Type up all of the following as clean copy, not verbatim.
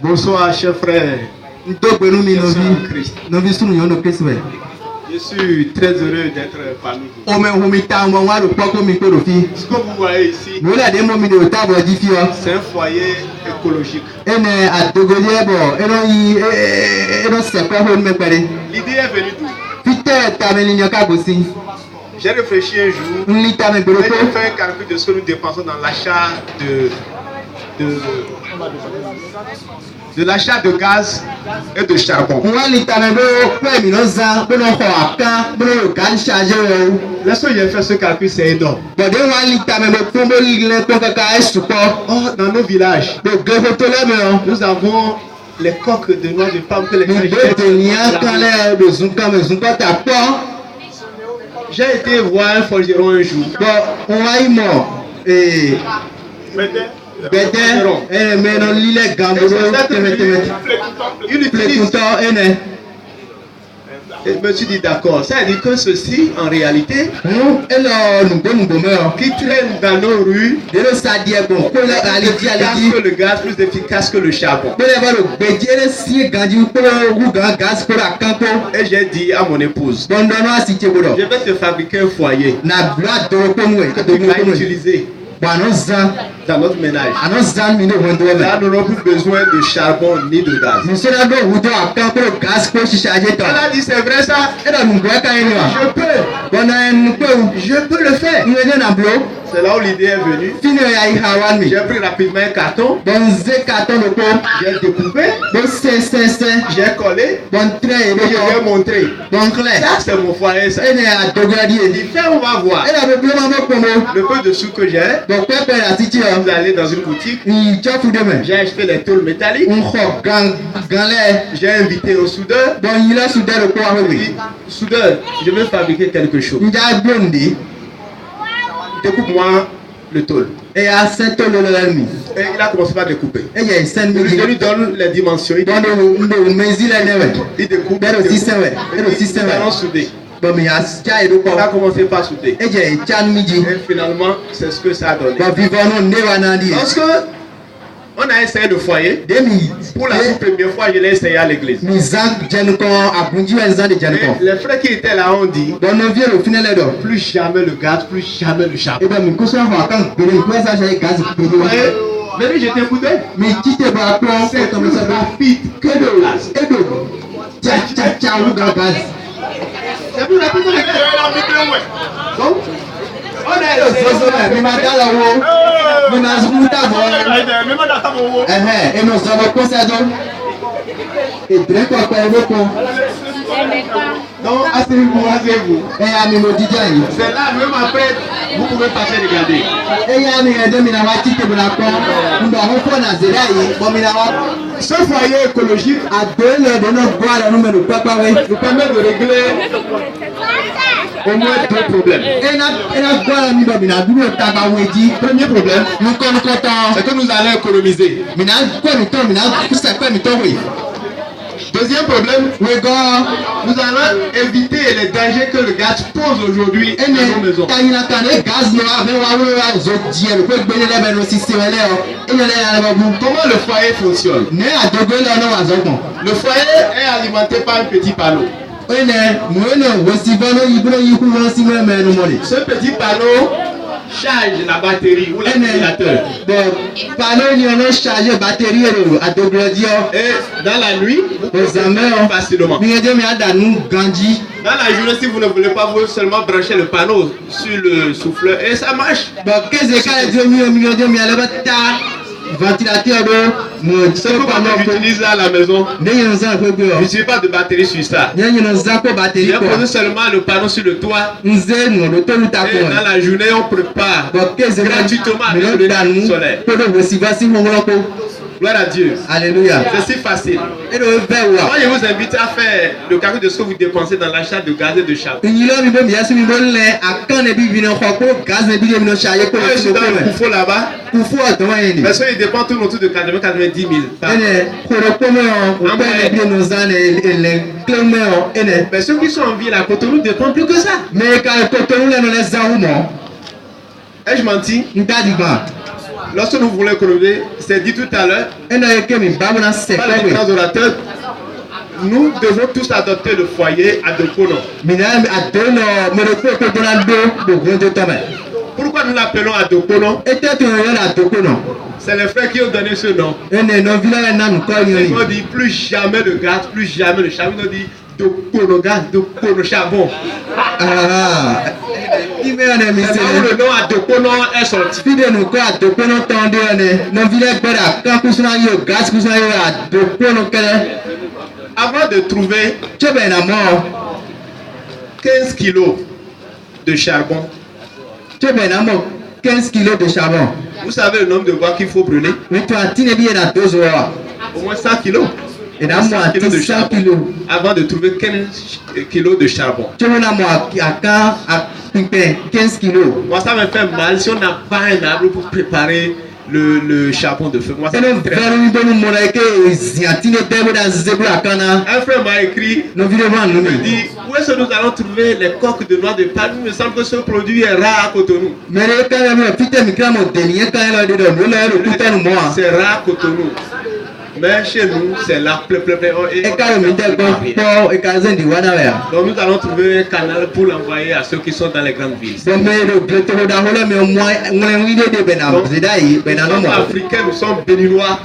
Bonsoir, chers frères. Je suis très heureux d'être parmi vous. Ce que vous voyez ici, c'est un foyer écologique. L'idée est venue d'où? J'ai réfléchi un jour et j'ai fait un calcul de ce que nous dépensons dans l'achat de l'achat de gaz et de charbon. Lorsque j'ai fait ce calcul, c'est énorme. Or, dans nos villages, nous avons les coques de noix de palme que les gens jettent. J'ai été voir un forgeron un jour. Il utilise. Et je me suis dit d'accord, ça veut dire que ceci en réalité qui traîne dans nos rues est plus efficace que le gaz, plus efficace que le charbon. Et j'ai dit à mon épouse, je vais te fabriquer un foyer que tu vas utiliser dans notre ménage. Là, nous n'avons plus besoin de charbon ni de gaz. Elle a dit, c'est vrai ça? Je peux le faire. C'est là où l'idée est venue. J'ai pris rapidement un carton. J'ai découpé. J'ai collé. Et je vais montrer. Ça, c'est mon foyer. Ça. Il fait, on va voir. Le peu de sous que j'ai, vous allez dans une boutique. J'ai acheté les tôles métalliques. J'ai invité au soudeur. Soudeur, je vais fabriquer quelque chose. Découpe-moi le tôle. Et il a commencé par découper. Je lui donne les dimensions. Il découpe. Il allons souder. On a commencé par souder. Et finalement, c'est ce que ça a donné. Lorsque on a essayé le foyer, pour la toute première fois, je l'ai essayé à l'église. Les frères qui étaient là ont dit, plus jamais le gaz, plus jamais le charbon. Venez jeter un coup d'œil. C'est plus rapide que le gaz. C'est plus rapide que le gaz. Donc, on a donc, asseyez-vous. C'est là, même après, vous pouvez passer regarder. Ce foyer écologique nous permet de régler au moins deux problèmes. Premier problème, c'est que nous allons économiser. Deuxième problème, nous allons éviter les dangers que le gaz pose aujourd'hui dans nos maisons. Comment le foyer fonctionne? Le foyer est alimenté par un petit panneau. Ce petit panneau charge la batterie ou l'accumulateur. Et dans la nuit, vous pouvez facilement. Dans la journée, si vous ne voulez pas, vous seulement brancher le panneau sur le souffleur et ça marche. Ventilateur ce que j'utilise là à la maison, je ne suis pas de batterie sur ça. J'ai posé seulement le panneau sur le toit. Et dans la journée, on prépare gratuitement avec le solaire. Gloire à Dieu. Alléluia. C'est si facile. Moi, je vous invite à faire le calcul de ce que vous dépensez dans l'achat de gaz et de charbon. Je suis dans le Koufo là-bas. Parce qu'il dépend tout autour de 90 000 par an. Mais ceux qui sont en ville à Cotonou dépendent plus que ça. Ai-je menti? Lorsque nous voulons économiser, c'est dit tout à l'heure, par les grands orateurs, nous devons tous adopter le foyer à Adokono. Pourquoi nous l'appelons Adokono? C'est les frères qui ont donné ce nom. Ils ont dit plus jamais de gaz, plus jamais de charbon. Ils ont dit Dokono gaz, Dokono charbon. C'est là où le nom Adokono est sorti. Avant de trouver 15 kilos de charbon, 15 kilos de charbon. vous savez le nombre de bois qu'il faut brûler? Au moins 100 kilos. Et dans moi, 100 kilos. Avant de trouver 15 kilos de charbon. 15 kilos. Moi, ça me fait mal si on n'a pas un arbre pour préparer le charbon de feu. Moi, ça me fait très mal. Un frère m'a écrit, il me dit, où est-ce que nous allons trouver les coques de noix de palme? Il me semble que ce produit est rare à Cotonou. C'est rare à Cotonou. Mais chez nous, c'est là, Donc nous allons trouver un canal pour l'envoyer à ceux qui sont dans les grandes villes. Donc, nous sommes africains, nous sommes béninois.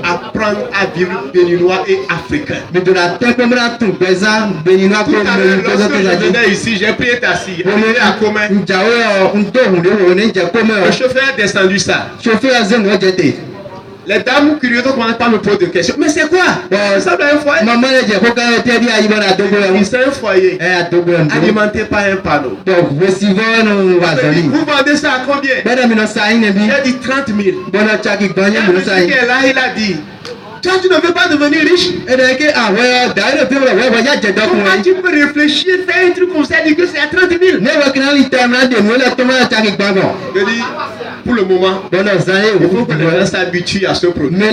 Apprendre à vivre béninois et africain. Tout à l'heure, lorsque je venais ici, j'ai pris un taxi. Arrivé à Commun. Le chauffeur a descendu ça. Les dames curieuses commencent par me poser des questions. Mais c'est quoi? Ça doit être un foyer. C'est un foyer alimenté par un panneau. Vous vendez ça à combien? J'ai dit 30 000. Il a dit, toi tu ne veux pas devenir riche? Comment tu peux réfléchir, faire un truc comme ça, dire que c'est à 30 000? Je dis, pour le moment, il faut que les gens s'habituent à ce produit. Là,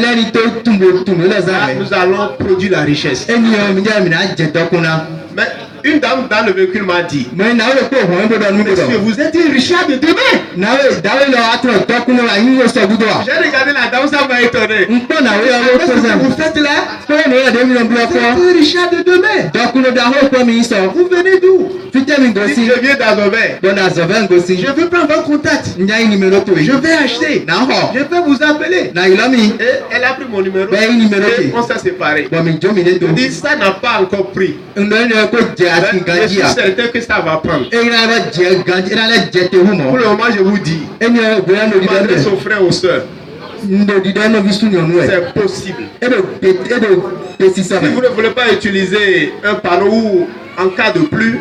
nous allons produire la richesse. Mais une dame dans le véhicule m'a dit, monsieur, vous êtes un Richard de demain. J'ai regardé la dame, ça m'a étonné. Qu'est-ce que vous faites là? Vous êtes un Richard de demain. Vous venez d'où? Je viens d'Azovin. Je veux prendre votre contact. Je vais acheter. Je vais vous appeler. Et elle a pris mon numéro. Et on s'est séparés. Je dis, ça n'a pas encore pris. Je suis certain que ça va prendre. Pour le moment, je vous dis, m'adresse aux frères et aux sœurs. C'est possible. Si vous ne voulez pas utiliser un panneau ou en cas de pluie,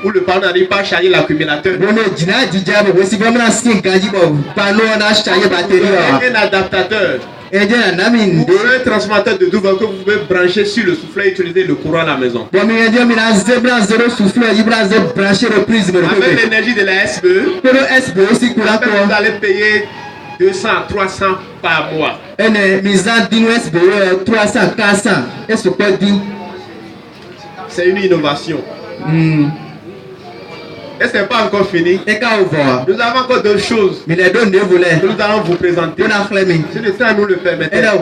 où le panneau n'arrive pas à charger l'accumulateur, un adaptateur. Vous avez un transformateur de double que vous pouvez brancher sur le soufflet et utiliser le courant à la maison. Avec l'énergie de la SBE, vous allez payer 200 à 300 par mois. C'est une innovation. Et ce n'est pas encore fini. Nous avons encore d'autres choses que nous allons vous présenter. Si le temps nous le permet. Merci.